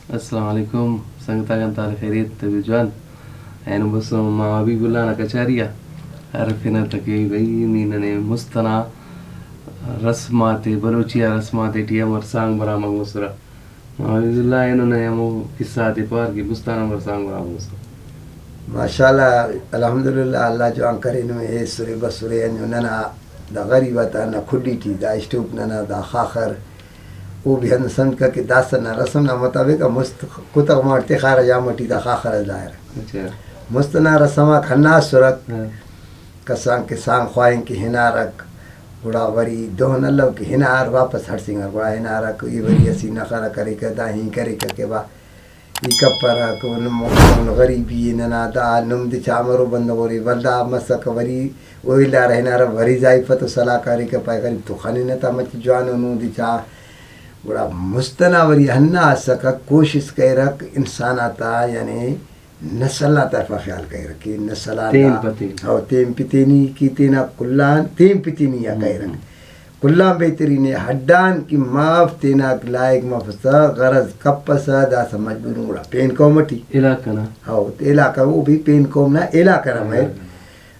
Assalamualaikum, sangat tarik khairit tujuan. أنا بس ما بيقول أنا كشارية عرفنا تكي بيني نني مستنا رسمات بلوچيا رسمات تيا مرسانگ برامج مسرا ما بيقول لا إنه نيامو قصة تبار كي مستنا مرسانگ برامج مسرا माशाल्लाह अल्हम्दुलिल्लाह अल्लाह जो अंकरे नु ए सुरे बसुरे अनु नना दा गरीबता ना खुडी थी दा स्टूप नना दा खाखर वो भी हन सन का कि दासन रसम ना मुताबिक मुस्त कुतक मारते खारा जामटी दा खाखर दायर अच्छा मुस्तना रसमा खन्ना सुरत कसांग के सांग ख्वाइन की हिनारक गुड़ा वरी दोहन अल्लाह की हिनार वापस हर सिंगर गुड़ा हिनारक ये वरी ऐसी नखरा करे के दा ही करे के बा इकपरा को न गरीबी नना दा नुम दि चामरो बंदोरी वल्दा मसक वरी ओइला रहना र वरी जाई फतो सलाकारी के पाए करी तो खाने न ता मच जवानो नु दि चा बड़ा मुस्तना वरी हन्ना सक कोशिश कर रख इंसान आता यानी नस्ल तरफ ख्याल कर कि नस्ल और तेम पितेनी की तेना कुल्लान तेम पितेनी या कर कुल्ला बेहतरीन हड्डान की माफ तेना लायक मफसा गरज कपस दा समझ बुरुंगड़ा पेन कोमटी इलाका ना हां इलाका वो भी पेन कोम ना इलाका ना मैं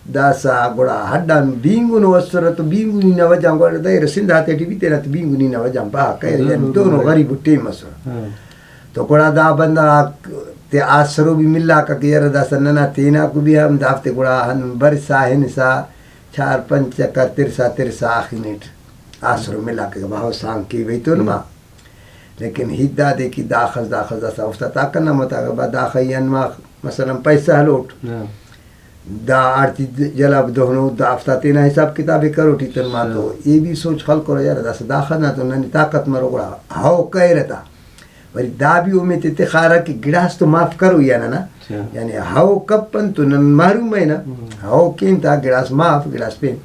दासा गुड़ा हड्डान बिंगुन वसरत बिंगुनी न वजम गुड़ा दे सिंधा तेटी भी तेरा बिंगुनी न वजम बा कह दोनों गरीब टे मसो तो गुड़ा दा बंदा ते आसरो भी मिला का केर दा सन्ना तेना को भी हम दाफते गुड़ा हन बरसा है निसा 4-5 का तिरसा आखिनेट आसरो मिला के भाव सांग की वही तो नमा लेकिन हिद्दा दे की दाखल सा उस्ता ताकना मता बा दाखयन मा मसलन पैसा हलोट दा आरती जलाब दोनो दाफ्ता तेना हिसाब किताबे करो टीचर मा तो ये भी सोच खल करो यार दस दाखल ना तो ननी ताकत मरो गुड़ा हाओ कह रहता वरी दाबी उमे ते खारा की गिलास तो माफ करो या ना यानी हाओ कपन तो न मारू मैं ना हाओ किन ता गिलास माफ गिलास पे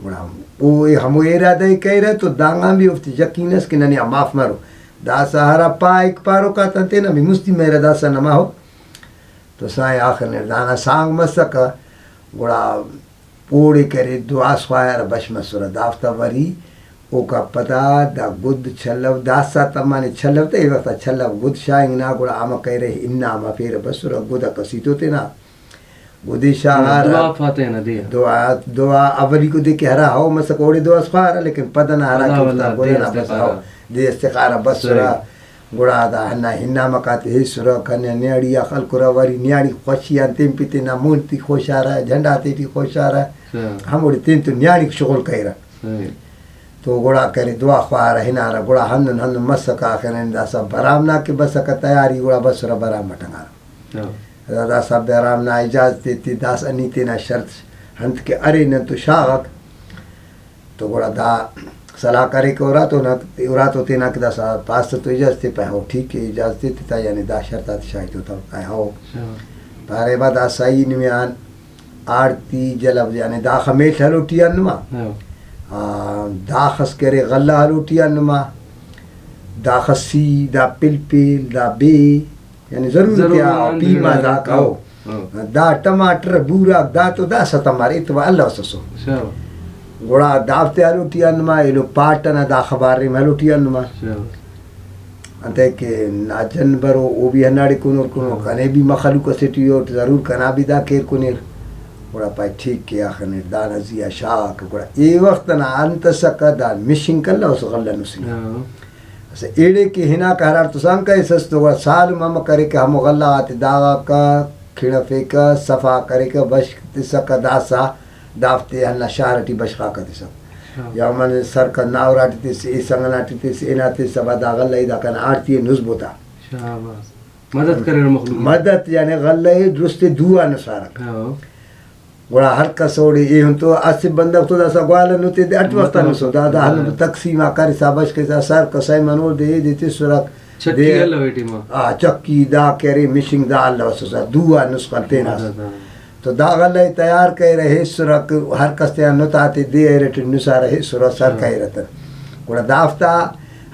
गुड़ा वो हम इरादा कह रहे तो दांगा भी उफ्ती यकीनस कि ननी माफ मारो दा सहारा पाइक पारो का तंते ना भी मुस्ती मेरा दासा नमा हो तो साए आखिर ने दाना सांग मसक गुड़ा पोड़े करे दुआ स्वायर बश मसुर दाफ्ता वरी ओ का पता दा गुद छलव दासा तमाने छलव ते वक्त छलव गुद शाइंग ना गुड़ा आम कह रहे इन्ना मा फिर बसुर गुद कसीतो ते ना गुदी शाहार दुआ फाते ना दिया दुआ अवली को देखे हरा हो मसक ओड़ी दुआ स्वार लेकिन पदन हरा कितना बोले ना बस हो दे इस्तिखारा बसुरा गुड़ा दा हन्ना हिन्ना मकाते हे सुर कने नेड़ी अखल कुरा वरी न्याड़ी खुशियां तेम पिते ना मूर्ति खुशारा झंडा तेटी खुशारा हम ओड़ी तेम तो न्याड़ी शुगल कइरा तो गुड़ा करे दुआ ख्वार हिनारा गुड़ा हन मसका करे दासा बरामना के बसका तैयारी गुड़ा बसरा बराम मटंगा दादा साहब बरामना इजाजत देती दास अनीते ना शर्त हंत के अरे न तो शाहक तो गुड़ा दा सलाह करे के औरा तो तेना के दासा पास तो इजाजत पे हो ठीक है इजाजत देती ता यानी दा शर्त शाहिद होता है हो पारे बाद आसाई नियान आरती जलब यानी दा खमेल हलोटियन मा दा खस करे गल्ला हलोटियन मा दा खसी दा पिलपिल दा बे यानी जरूर क्या पीमा दा खाओ दा टमाटर बूरा दा तो दा सतमारे तो अल्लाह ससो गुड़ा दावते हलोटियन मा एलो पाटन दा खबारे हलोटियन मा अंते के नाजन बरो ओ भी हनाड़ी कोनो कने भी मखलूक सेटियो जरूर कना भी दा केर कोनेर गुड़ा पाए ठीक के आखिर दाना जिया शाक गुड़ा ये वक्त ना अंत सका दा मिशिंग कल्ला उस गल्ला नुसी ऐसे एड़े के हिना कहरार तो संग का सस्तो गुड़ा साल मम करे के हम गल्ला आते दावा का खिड़ा फेका सफा करे के बश तिसका दासा दावते हल्ला शारटी बशका का तिसक या मन सर का नावराटी तिस ए संगनाटी तिस एनाते सबा दा गल्ला इदा कन आरती नुसबोता शाबाश मदद करे मखलूक मदद यानी गल्ला दुरुस्ते दुआ नसारक गुड़ा हर कसोड़ी ये हम तो आसिफ बंदक तो दासा ग्वाल नुते दे अटवस्ता नुसो दादा हल तकसीम आकर साबश के सर कसै मनो दे देते सुरक चक्की अल्लाह बेटी मा चक्की दा करे मिशिंग दा अल्लाह ससा दुआ नुस्खा तेना तो दा गल्ले तैयार कर रहे सुरक हर कसते नुताते दे रेट नुसा रहे सुरक सर कह रहता गुड़ा दाफ्ता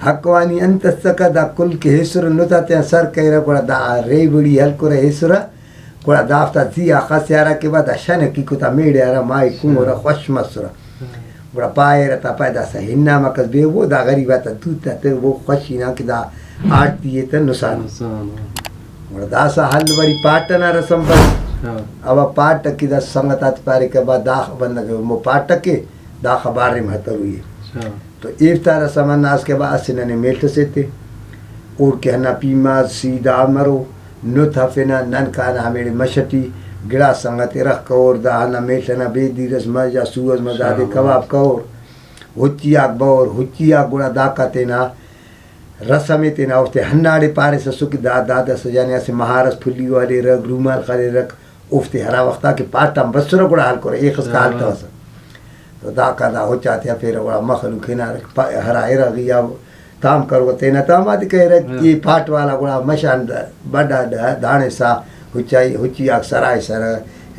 हकवानी अंत सका दा कुल के हेसुर नुताते सर कह रहा गुड़ा दा रे बड़ी हल को रहे सुरा गुड़ा दाफ्ता जिया खस्यारा के बाद अशन की कुता मेड़े आरा माई कुंगोरा खुश मसुरा गुड़ा पाए रहता पैदा सा हिन्ना मकस बे वो दा गरीबा ता दूता ते वो खुशी ना कि दा आरती ये तो नुसान नुकसान दासा हल वरी पाटना रसम बस हाँ अब पाट की दा संगत आत पारे के बाद दाख बंद के मो पाट के दाख बारे में हतर हुई अच्छा तो इफ्तार रसम नास के बाद सिने मेल्ट से थे और के हना पीमा सीधा मरो नुथा फेना नन काना हमें मशटी गिड़ा संगत रख कौर दा हना मेल्टना बेदी रस मजा सुअज मजा दे कबाब कौर हुचिया बौर हुचिया गुड़ा दाका तेना रसमे तेना उठते हन्नाड़े पारे से सुख दादा सजाने से महारस फुली वाले रख रूमाल खाले रख उठते हरा वक्ता के पाटम बसर गुड़ा हाल करे एक उसका हाल तो तो दाका दा हो चाहते फिर गुड़ा मखलू खिना रख हरा एरा गया ताम करो तेना ताम आदि कह रहे ये पाट वाला गुड़ा मशान बड़ा दाने सा हुचाई हुचिया सराय सर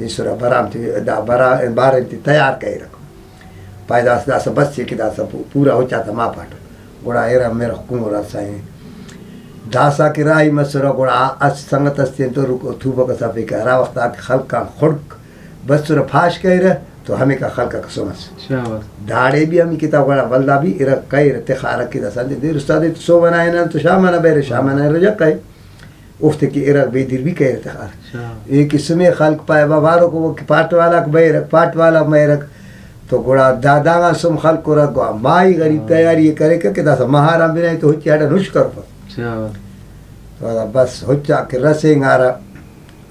ईश्वर बराम थी दा बरा बारे तैयार कह रख पैदास दास बस के दास पूरा हो चाहता माँ पाटो गुड़ा एरा मेरा कुंगरा साईं दासा की राही मसरा गुड़ा अस संगत तो रुको थूब का सफे का हरा वक्त आके खलका खुड़क बसुर फाश कह रहे तो हमें का खलका का समझ दाड़े भी हम किताब गुड़ा बल्दा भी इरा कह रहे खारा की दसा दे उस्ताद तो सो बनाए ना तो शाम ना बेरे शाम ना रजा कहे उफ्ते की इरा बेदिर भी कह रहे खार एक इसमें खल्क पाए बाबारों को वो पाट वाला बैरक पाट वाला मैरक तो गुड़ा दादा सुम खल को रख माई गरीब तैयारी करे के दासा महाराम भी नहीं तो हुच्ची हटा नुश कर तो बस हुच्चा के रसेंगारा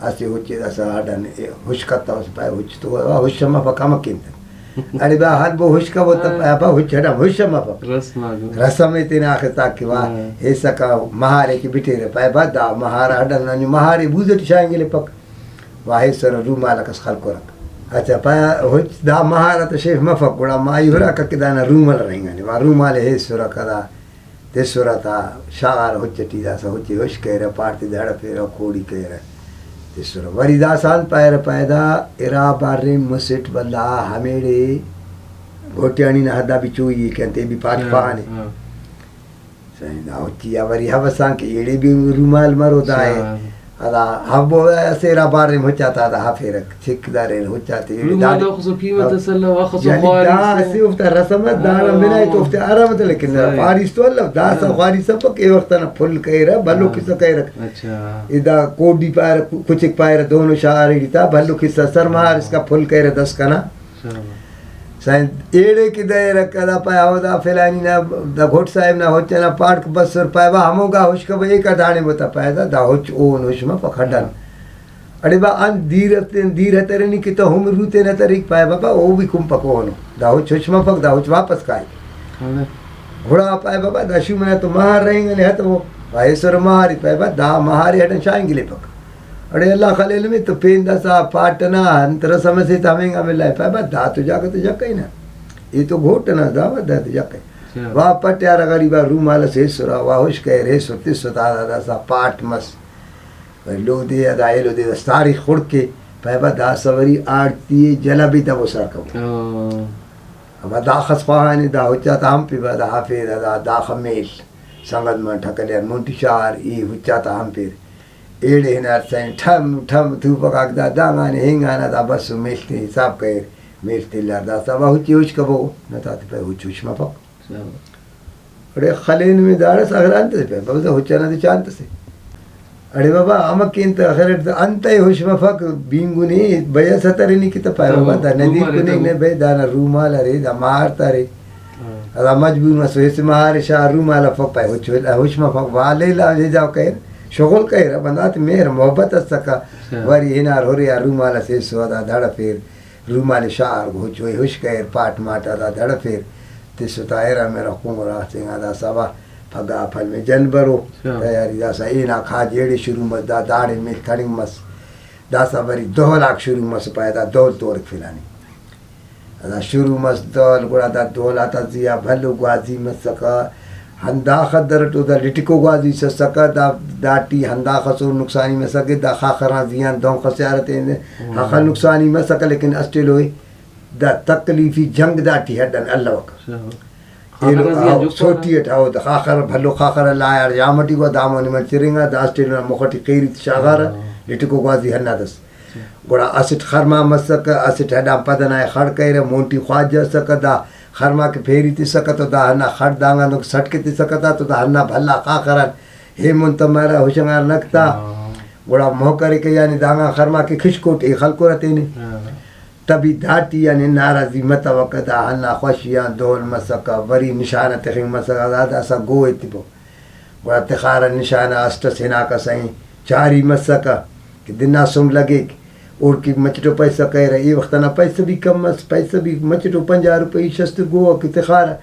ऐसे हुच्ची दासा हटा ने हुश करता उस पाए हुच्च तो हुशमा पका मकिन अरे बा हाल वो हुश का वो तो पाए बा हुच्च हटा हुशमा पक रसम में तेने आखिर तक कि वाह ऐसा का महारे की बिठे रे पाए बा दा महारा हटा ना महारे बूझट शाएंगे ले पक वाहे सर रूमाला का खल को रख अच्छा पाया हुच दा महारा तो शेफ मफक गुड़ा माई हुरा का किदाना रूमाल रहेंगे ने वा रूमाल है सुरा कदा ते सुरा था शागार हुच्चटी दा सा हुच्ची हुश कह रहा पार्टी धड़ फेरा कोड़ी कह रहा ते सुरा वरी दा साल पायर पैदा इरा बारे मुसिट बंदा हमेड़े घोटियानी ना हदा भी चोई कहते भी पाठ पाने सही ना हुच्ची या वरी हवसा के एड़े भी रूमाल मरो दाए अदा हम वो ऐसे राबारे में हो जाता था हाफे रख ठेकेदार हो जाते दादा खसो कीमत सल्ला वा खसो यानी दा ऐसे उफ्ता रसम दाना बिना तो उफ्ता आराम तो लेकिन फारिस तो अल्लाह दा सा फारिस सब के वक्त ना फुल कह रहा भलो किस कह रख अच्छा इदा कोडी पार कुछ एक पार दोनों शारी था भलो किस सरमार इसका फुल कह रहा 10 का ना साइन एड़े की दे रखदा पाया होदा फैलानी ना द घोट साहब ना होचे ना पार्क बस सर पाया हमोगा होश का एक दाने बता पाया दा होच ओन होश में पखडन अरे बा अन धीर तेरे नी की तो हम रूते न तरीक पाया बाबा ओ भी कुम पकोनो दा होच होश में पक दा होच वापस काई घोड़ा पाया बाबा दशु में तो मार रहेंगे ने तो भाई सर मारी पाया बा दा महारी हटन चाहेंगे ले पक अरे अल्लाह खलेल में तो पेन दसा पाटना अंतर समझे तमेंगा मिला है बा दा तो जाके तो जकई ना ये तो घोट ना दा दा तो जकई वाह पट्यारा गरीबा रूमाल से सुरा वाह होश कह रे सुरती सुता दा सा पाट मस लो दे दाए लो दे सारी खुड़ के पैबा दा सवरी आरती जला भी तब उसा को अब दा खस पानी दा हो जाता हम पे दा हाफे दा खमेल संगत में ठकले मुंटिशार ई हो जाता हम पे एड़े हिनार साईं ठम ठम धूप कागदा दांगा ने हिंगाना दा बस मिलते हिसाब कर मिलते लरदा सब हुची हुच कबो न ताते पे हुच मा पक अरे खलेन में दाड़ सगरांत से पे बाबा हुचना दे चांत से अरे बाबा अमकिन त खरत अंत हुच मा पक बिंगुनी बया सतरनी की त पाए बाबा दा नदी कुने ने बे दाना रूमाल रे दा मारता रे अदा मजबूर में सोए मार शा रूमाल पक पाए हुच मा पक वाले ला जे जाओ कह शगल कह रहा बंदा तो मेहर मोहब्बत सका वरी हिनार हो रहा रूमाल से सोदा धड़ फिर रूमाल शार घोच हुश कह पाट माटा दा धड़ फिर तिसुतायरा मेरा कुंगरा सिंगा दा सबा फगा फल में जनबरो तैयारी दा सा इना खा जेड़ी शुरू मस दा दाड़े में थड़िंग मस दा सा वरी 2 लाख शुरू मस पाया दा दौल तोड़ फिलानी दा शुरू मस दौल गुड़ा दा दौल आता जिया भलो ग्वाजी मस सका हंदा खदर तो दा लिटिको ग्वाजी से सका दा दाटी हंदा खसो नुकसानी में सके दा खाखरा जियां दो खसियारते ने हाखा नुकसानी में सका लेकिन अस्टेलो दा तकलीफी जंग दाटी हडन अल्लाह वक छोटी हटाओ दा खाखर भलो खाखर लायर यामटी को दामो ने चिरिंगा दा अस्टेलो मुखटी कैरी शागार लिटिको ग्वाजी हन्ना दस गोड़ा असिट खरमा मसक असिट हडा पदना खड़ कैरे मोंटी ख्वाज सका दा खरमा के फेरी ती सकत दा हन्ना खड़ दांगा नुक सटके ती सकता तो दा हन्ना भल्ला खाखरन हे मुंतमरा होशंगार नकता गोड़ा मोह करे के यानी दांगा खरमा के खिशकोट ए खलको रहते ने तभी धाटी यानी नाराजी मत वकदा हन्ना खुशियां दोल मसका वरी निशान तखिंग मसका दादा सा गो एतिबो गोड़ा तखारा निशान अष्ट सेना का सही चारी मसका कि दिना सुम लगे और की मचटो पैसा कह रहे ये वक्त ना पैसा भी कम मस पैसा भी मचटो 50 रुपये शस्त गो कि तखारा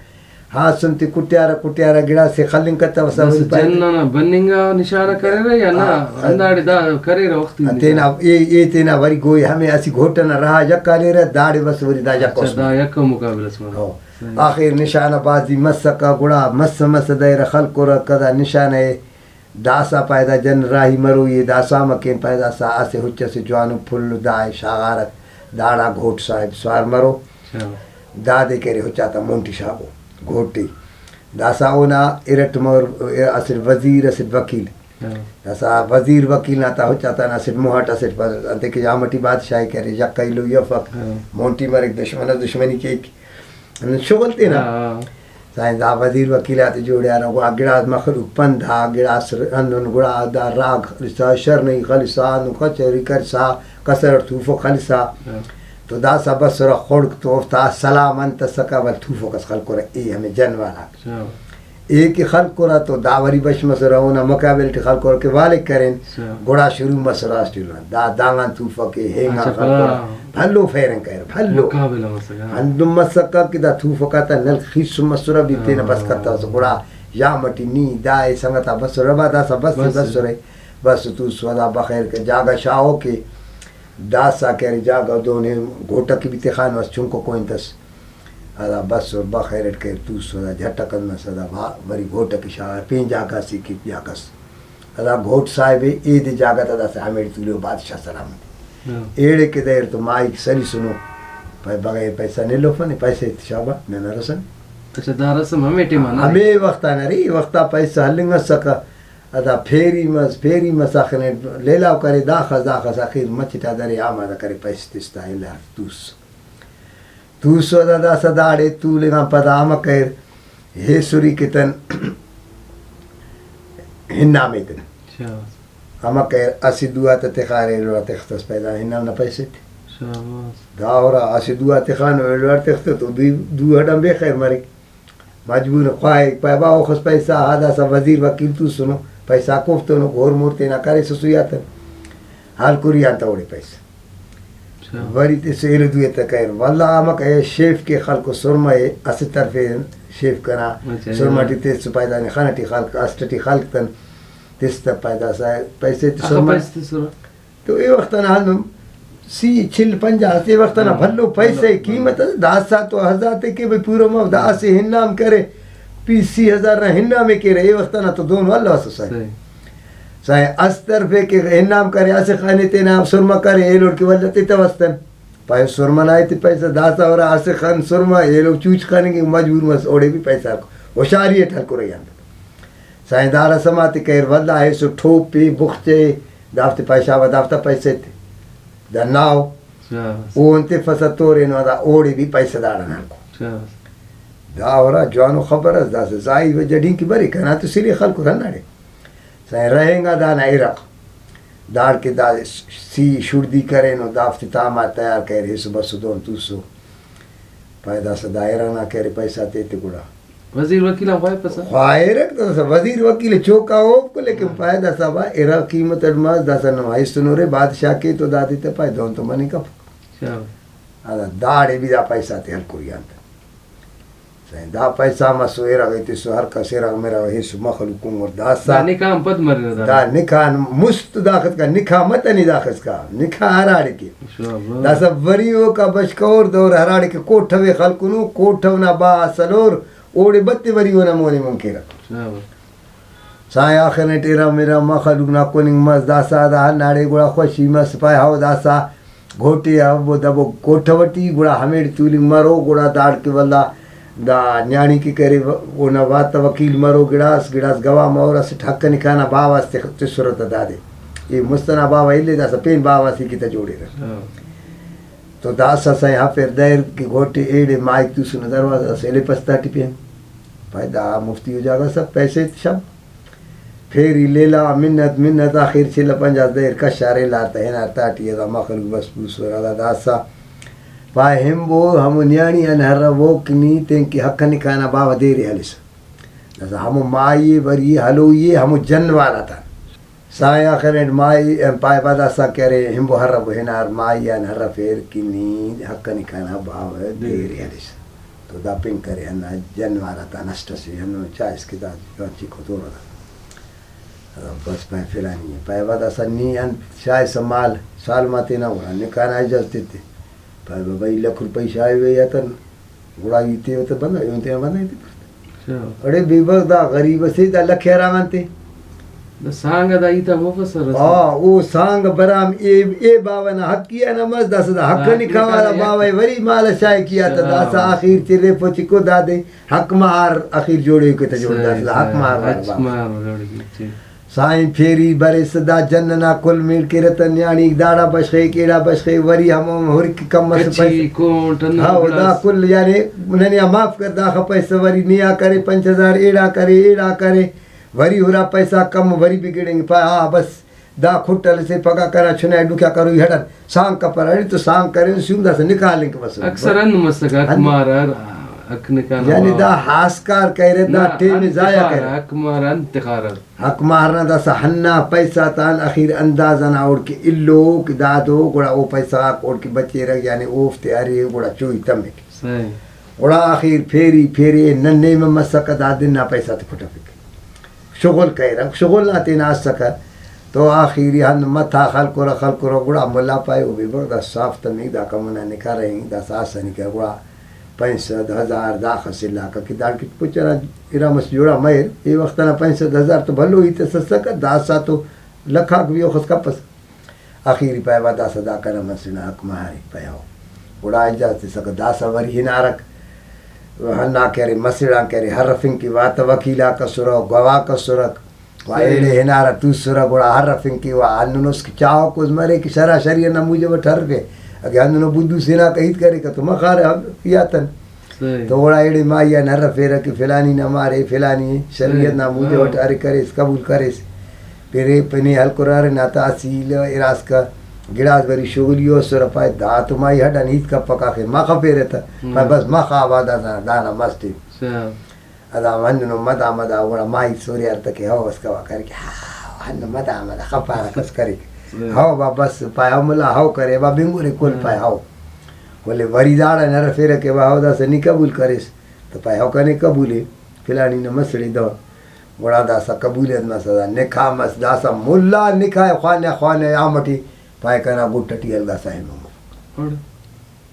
हाँ सुनती कुट्यारा गिड़ा से खलिंग करता वसा जन्ना बनिंगा निशाना करे रे या ना अंदाड़े दा करे रे वक्त तेना ये तेना वरी गोई हमें ऐसी घोटना रहा जक्का ले रे दाड़े बस वरी दा जक्का दा यक मुकाबला स्मरण आखिर निशाना बाजी मसका गुड़ा मस दायर खल को कदा निशान है दासा पैदा जन राही मरो ये दासा मकेन पैदा सा आसे हुच्च से जवानु फुल दाए शागारत दाड़ा घोट साहिब स्वार मरो दादे करे हुच्चा मोंटी साहब घोटी दासा ओना इरट मोर असिर वजीर असिर वकील दासा वजीर वकील नाता हो चाहता ना सिर मुहट असिर पर अंते के जामटी बादशाही करे या कैलो यफक मोंटी मर एक दुश्मनी के शुगलते ना साईं दा वजीर वकील आते जोड़िया ना गुड़ा गिड़ा मखलूक पंधा गिड़ा अंदन गुड़ा दा राग खलिसा शर नहीं खलिसा नुखचरी करसा कसर थूफो खलिसा तो दासा बसरा खोड़ तो ता सलामंत सका वल थूफो कस खल कोरा ए हमें जन वाला एक खल कोरा तो दावरी बश मसरा होना मुकाबले के खल कोरा के वाले करें गोड़ा शुरू मसरा स्टील दा दांगा थूफो के हेंगा खल कोरा भल्लो फेरन कर भल्लो मुकाबला मसका अंदुम मसका के दा थूफो का ता नल खिस मसरा भी तेन बस करता सो गोड़ा या मटी नी दाए संगता बसरा बा दासा बस रे बस तू सदा बखैर के जागा शाओ के दासा कह जागा दोने घोटा की भी खान वस चुंको कोइंतस अदा बस और बखैरट के तू सदा झटकन में सदा वरी घोटा की शाह पे जागा सी की जागस अदा घोट साहिब ए दे जागा तदा से हमें तुलो बादशाह सलामत एड़े के देर तो माइक सरी सुनो भाई बगैर पैसा ने लो फने पैसे शाबा ने नरसन अच्छा दारसम हमें टीमाना हमें वक्त ना रे वक्त पैसा हलिंग सका अदा फेरी मस आखने लेलाव करे दाखस आखिर मचिटा दरे आमादा करे पैसे तिस्ता इला तूस दादा सदाड़े तू लेगा पदा आम कर हे सुरी कितन हिन्ना में तन आम कर असी दुआ ते खारे लो तख्तस पैदा हिन्ना न पैसे दावरा असी दुआ ते खान लो तख्त तो दुआ डंबे खैर मरे मजबूर ख्वाए पैबा खस पैसा आधा सा वजीर वकील तू सुनो पैसा कोफ्तो नो घोर मूर्ति ना करे सुसुयात हाल कुरिया तोड़े पैसा वरी ते सेल दुए त कर वल्ला आमक है शेफ के खल को सुरमा है अस तरफे शेफ करा सुरमा टी ते पैदा ने खाना टी खल अस्टटी खल तन तिस त पैदा सा पैसे सुरमा तो ये वक्त ना हम सी छिल 50 से वक्त ना भल्लो पैसे कीमत दासा तो हजार ते के पूरो म दास हिन्नाम करे 20,000 ना हिन्ना में के रहे वक्त ना तो दोनों अल्लाह से साए अस्तर पे के इनाम करे ऐसे खाने ते नाम सुरमा करे ये लोग के वल्लते तवस्तन पाए सुरमा ना ते पैसा दासा और ऐसे खान सुरमा ये लोग चूच खाने के मजबूर मस ओड़े भी पैसा को होशियारी है ठल को रही साए दारा समाते कर वल्ला है सो ठोप पे बुखते दावते पैसा वदावता पैसे थे दनाव वो उनते फसा तोरे नो दा ओड़े भी पैसा दाड़ा ना को दावरा जानो खबर है दास जाई व जड़ी की बरी कहना तो सिरे खल को रनाड़े साए रहेगा दाना इरक दाड़ के दा सी शुर्दी करे नो दाफ्ती तामा तैयार करे सुबह सुदोन तूसो पैदा से दायरा ना करे पैसा तेते गुड़ा वजीर वकील वाय पैसा वाय रख तो वजीर वकील चौका हो को लेकिन पैदा सब इरा कीमत मस दसन भाई सुनो रे बादशाह के तो दादी ते पाए दोन तो मनी का आदा दाड़े भी दा पैसा ते हर कोई अंत दा पैसा मसोएरा गई सो हर कसेरा मेरा हे सु मखलूक और दासा निकाह पद मर दा निकाह मुस्त दाखत का निकाह मत नहीं दाखत का निकाह हराड़े के दासा वरियो का बशकौर दौर हराड़े के कोठवे खलकुनु कोठवना बा सलोर ओड़े बत्ते वरियो ना मोने मंकेरा साय आखिर ने तेरा मेरा मखलूक ना कोनिंग मस दासा दा नाड़े गुड़ा खुशी मस पाए हाउ दासा घोटे अब वो दबो कोठवटी गुड़ा हमें तूलिंग मरो गुड़ा दाड़ के वल्ला दा न्याणी की करे वो न वात वकील मरो गिड़ास गवा मोर से ठक्क निकाना बावास ते सूरत दादे ये मुस्तना बावा इले दा पेन बावासी की त जोड़े तो दासा से यहाँ फिर दैर की घोटे एड़े माइक तू सुन दरवाजा से ले पस्ता टिपेन भाई दा मुफ्ती हो जाएगा सब पैसे सब फेरी लेला मिन्नत मिन्नत आखिर छिल पंजा देर कशारे लाता है ना ताटिया दा मखलूक बस पूसरा दा दासा पाए हिम्बो हम न्याणी अनहर वो किनी तेंकी हक निकाना बावा देरी हलिस दसा हम माई वरी हलो ये हम जन वाला था साया करे माई पाए बादा सा करे हिम्बो हर बहनार माई अनहर फेर किनी हक निकाना बावा देरी हलिस तो दा पिंग करे अन्ना जन वाला था नष्ट से हम चाइस की दा चिको तोरा बस पाए फिरानी पाए बादा सन्नी अन शाय समाल साल माते ना हुआ निकाना इजाजत देते पाए बाबा ₹1,00,000 शाय वे या तन गुड़ा इते तो बंदा योंते बंदा इते अरे बेबक दा गरीब से दा लखेरा मानते द सांग दा इता मुफसर ओ सांग बराम ए बावन हक किया नमज दस दा हक निकाला बावे वरी माल शाय किया त दस आखिर चिरे पोची को दादे हक मार आखिर जोड़े के त जोड़ दस हक मार साईं फेरी बरे सदा जन्नना कुल मिल के रतन न्याणी दाड़ा बशे केड़ा बशे वरी हम हुर की कम से पैसे कोट न हां दा कुल यानी उन्हें माफ कर दा पैसे वरी निया करे 5000 एड़ा करे वरी हुरा पैसा कम वरी बिगड़ेंगे पा हां बस दा खुटल से पगा करा छने दुखा करो हडन सांग कपर अरे तो सांग करे सुंदर से निकालेंगे बस अक्सर अन मसका कुमार हक निकाल यानी दा हासकार कह रहे दा टेन जाया कर हक मार अंतखार हक मारना दा हन्ना पैसा तान आखिर अंदाजा ना उड़ के इल्लो कि दादो गुड़ा ओ पैसा उड़ के बच्चे रह यानी ओफ तैयारी गुड़ा चोई तमे सही गुड़ा आखिर फेरी नन्ने में मसक दा दिन ना पैसा तो फटा फिक शुगल कह रहा शुगल ना तेना सका तो आखिर हन मथा खल को गुड़ा मुल्ला पाए वो भी बड़ा साफ तमी दा कमना निकाल रहे दा सास निकाल गुड़ा 65,000 दाख सिला का कि दाड़ की पुचरा इरा मस जोड़ा मयर ये वक्त ना 65,000 तो भलो ही तो सस्ता दासा तो लखा भी खस कपस आखिरी पाए दासा दा कर मसना हक मारी पायो उड़ा जाते सक दासा वरी हिनारक हन्ना करे मसड़ा करे हरफिंग की बात वकीला कसुरो गवा कसुरक वाएड़े हिनारा तू सुरा गुड़ा हरफिंग की वा अन्नुस की चाहो कुछ मरे की शरा शरीर ना मुझे वो ठर के अज्ञान नो बुद्धू सेना कहित करे का तो मखार किया तन तो ओड़ा एड़ी माया नर फेर की फिलानी न मारे फिलानी शरीयत ना मुझे वट अरे करे कबूल करे पेरे पने हल कुरार ना तासील इरास का गिड़ास बरी शोगलियो सुर पाए दात माई हडन हित का पका के माखा फेरे था पर बस माखा आवादा दाना मस्ती अदा वंदनो मदा ओड़ा माई सूर्य तक के हवस का करे के हन मदा खपारा कस करे हाओ बा बस पाया मुला हाओ करे बा बिंगुरे कुल पाया हाओ बोले वरी दाड़ा नर फेर के बा दा से नी कबूल करेस तो पाया हाओ कने कबूले फिलानी न मसड़ी दो बड़ा दासा कबूलियत में सदा निखा मस दासा मुल्ला निखा खाने आमटी पाए कना बुटटी अलगा साहिब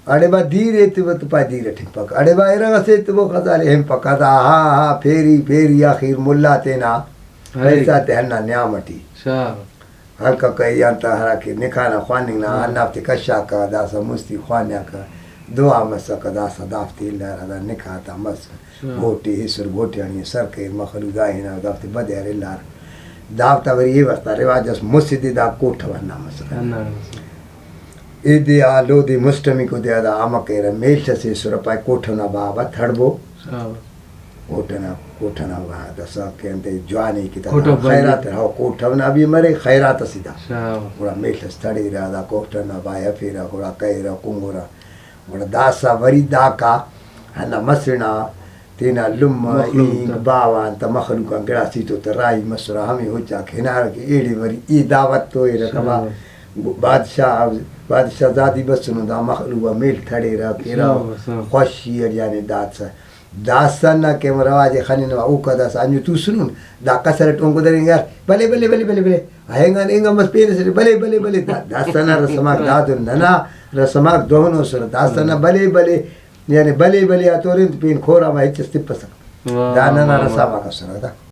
अड़े बा धीरे तो पाए धीरे ठीक पक अड़े बा एरा से तो वो खजाले हम पकादा हा फेरी आखिर मुल्ला तेना पैसा ते हन्ना न्यामटी हल्का कई अंता हरा के निखाना खानी ना अन्नाफ्ती कशा का दासा मुस्ती खान्या का दुआ मसा का दासा दाफ्ती लहरा दा निखाता मस घोटी हिसर घोटियानी सर के मखलू गाही ना दाफ्ती बदेरे लार दावता वरी ये वस्ता रिवाजस मुस्दी दा कोठवा ना मसा इदे आलो दे मुस्टमी को दे दा आमा केरा मेल से सुरपाय कोठना बाबा थड़बो कोठना वा दसा के अंते जवानी की तरह खैरात हो कोठना भी मरे खैरात सीधा पूरा मेल स्थड़ी रादा कोठना बाया फिरा पूरा कैरा कुंगुरा बड़ा दासा वरी दाका हना मसना तेना लुम ईंग बावा त मखलूका गड़ा सीतो त राई मसरा हमें हो जा खिनार की एड़ी वरी ई दावत तो ए रकबा बादशाह जादी बसनो दा मखलूका मेल थड़े रा केरा खुशी यानी दासा ना के रवाजे खाने ना ओ का दासा अन्यु तू सुन दा कसर टोंगो दरेंगा भले आएगा नेगा मस पेरे से भले दासा ना रसमा दादु नना रसमा दोनो सर दासा ना भले यानी भले आतोरिन पेन खोरा मा हिच स्तिपस दाना ना रसमा का सर दा